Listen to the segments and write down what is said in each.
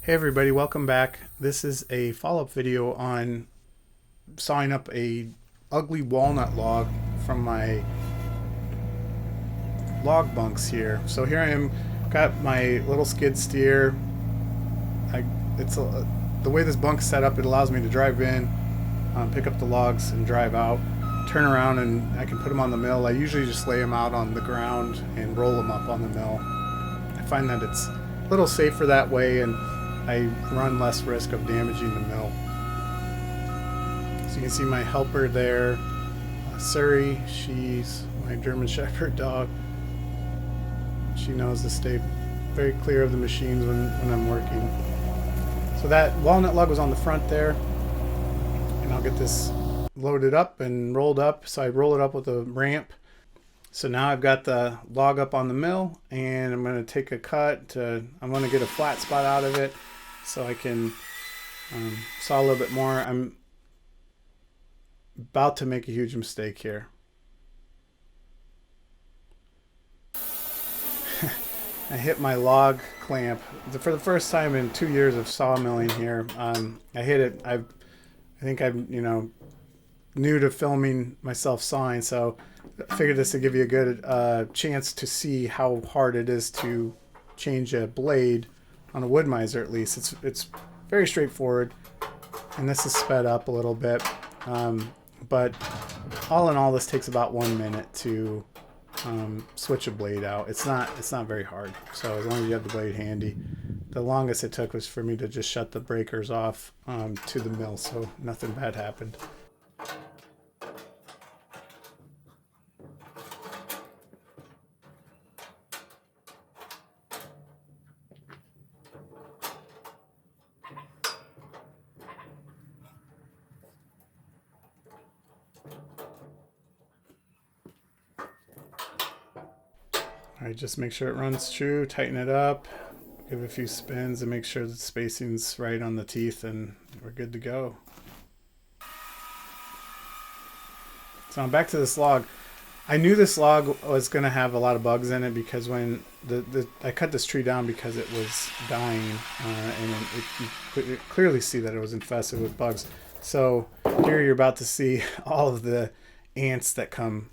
Hey everybody, welcome back. This is a follow-up video on sawing up a ugly walnut log from my log bunks here. So here I am, got my little skid steer. The way this bunk's set up, it allows me to drive in, pick up the logs and drive out, turn around, and I can put them on the mill. I usually just lay them out on the ground and roll them up on the mill. I find that it's a little safer that way, and I run less risk of damaging the mill. So you can see my helper there, Surrey. She's my German Shepherd dog. She knows to stay very clear of the machines when I'm working. So that walnut log was on the front there, and I'll get this loaded up and rolled up. So I roll it up with a ramp. So now I've got the log up on the mill, and I'm going to take a cut. I'm going to get a flat spot out of it so I can saw a little bit more. I'm about to make a huge mistake here. I hit my log clamp for the first time in 2 years of sawmilling here. I hit it. I think I'm new to filming myself sawing, so I figured this would give you a good chance to see how hard it is to change a blade on a wood miser. At least it's very straightforward, and this is sped up a little bit, but all in all, this takes about 1 minute to switch a blade out. It's not very hard, so as long as you have the blade handy. The longest it took was for me to just shut the breakers off to the mill, so nothing bad happened. Alright, just make sure it runs true, tighten it up, give it a few spins and make sure the spacing's right on the teeth, and we're good to go. So I'm back to this log. I knew this log was going to have a lot of bugs in it because when I cut this tree down because it was dying, and you clearly see that it was infested with bugs. So here you're about to see all of the ants that come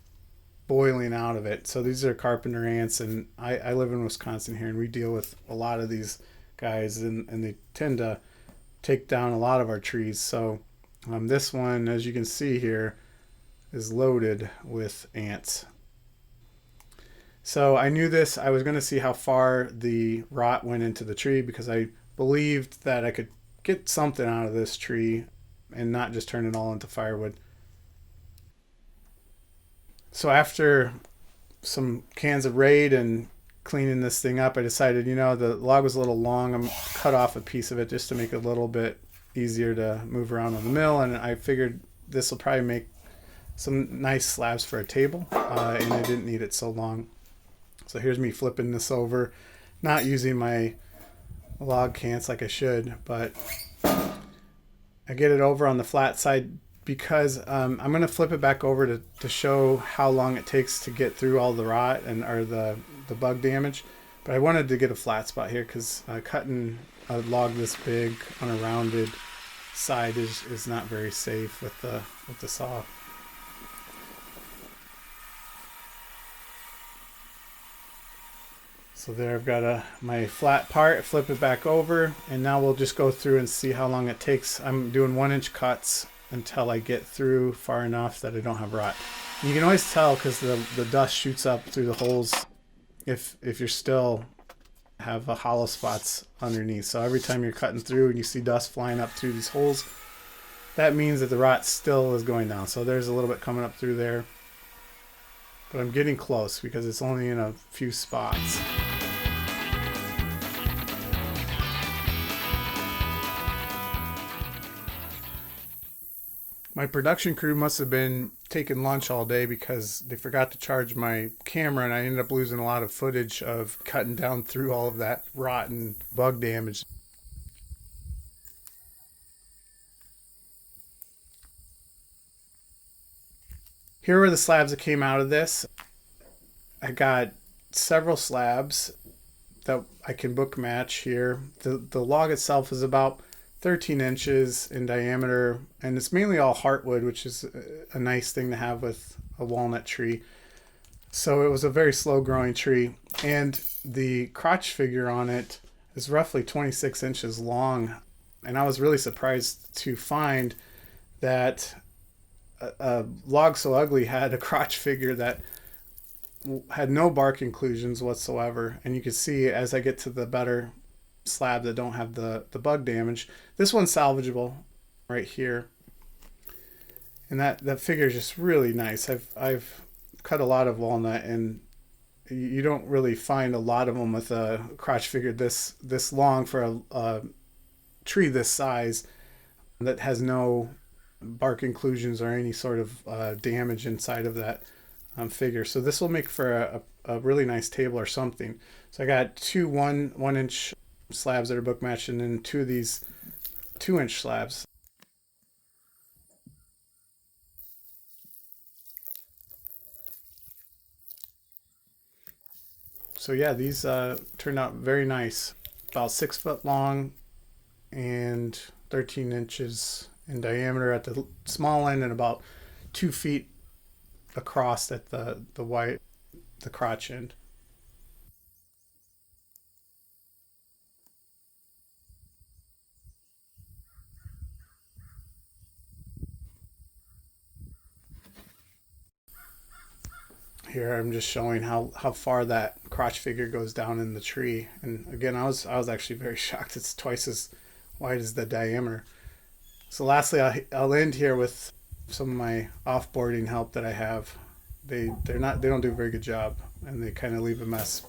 boiling out of it. So these are carpenter ants, and I live in Wisconsin here, and we deal with a lot of these guys, and they tend to take down a lot of our trees. So this one, as you can see here, is loaded with ants. So I knew this. I was going to see how far the rot went into the tree because I believed that I could get something out of this tree and not just turn it all into firewood. So after some cans of Raid and cleaning this thing up, I decided, the log was a little long. I'm cut off a piece of it just to make it a little bit easier to move around on the mill. And I figured this will probably make some nice slabs for a table, and I didn't need it so long. So here's me flipping this over, not using my log cants like I should, but I get it over on the flat side because I'm going to flip it back over to show how long it takes to get through all the rot or the bug damage. But I wanted to get a flat spot here because cutting a log this big on a rounded side is not very safe with the saw. So there I've got my flat part, flip it back over, and now we'll just go through and see how long it takes. I'm doing 1-inch cuts until I get through far enough that I don't have rot. You can always tell because the dust shoots up through the holes if you're still have hollow spots underneath. So every time you're cutting through and you see dust flying up through these holes, that means that the rot still is going down. So there's a little bit coming up through there, but I'm getting close because it's only in a few spots. My production crew must have been taking lunch all day because they forgot to charge my camera, and I ended up losing a lot of footage of cutting down through all of that rotten bug damage. Here were the slabs that came out of this. I got several slabs. that I can book match here. The log itself is about 13 inches in diameter, and it's mainly all heartwood, which is a nice thing to have with a walnut tree. So it was a very slow growing tree, and the crotch figure on it is roughly 26 inches long. And I was really surprised to find that a log so ugly had a crotch figure that had no bark inclusions whatsoever. And you can see as I get to the better slabs that don't have the bug damage, this one's salvageable right here. And that figure is just really nice. I've cut a lot of walnut, and you don't really find a lot of them with a crotch figure this long for a tree this size that has no bark inclusions or any sort of damage inside of that figure. So this will make for a really nice table or something. So I got two 1 inch slabs that are book matched, and then two of these 2-inch slabs. So yeah, these turned out very nice. About 6 foot long and 13 inches in diameter at the small end, and about 2 feet across at the crotch end. Here I'm just showing how far that crotch figure goes down in the tree. And again, I was actually very shocked. It's twice as wide as the diameter. So lastly, I'll end here with some of my offboarding help that I have. They don't do a very good job, and they kind of leave a mess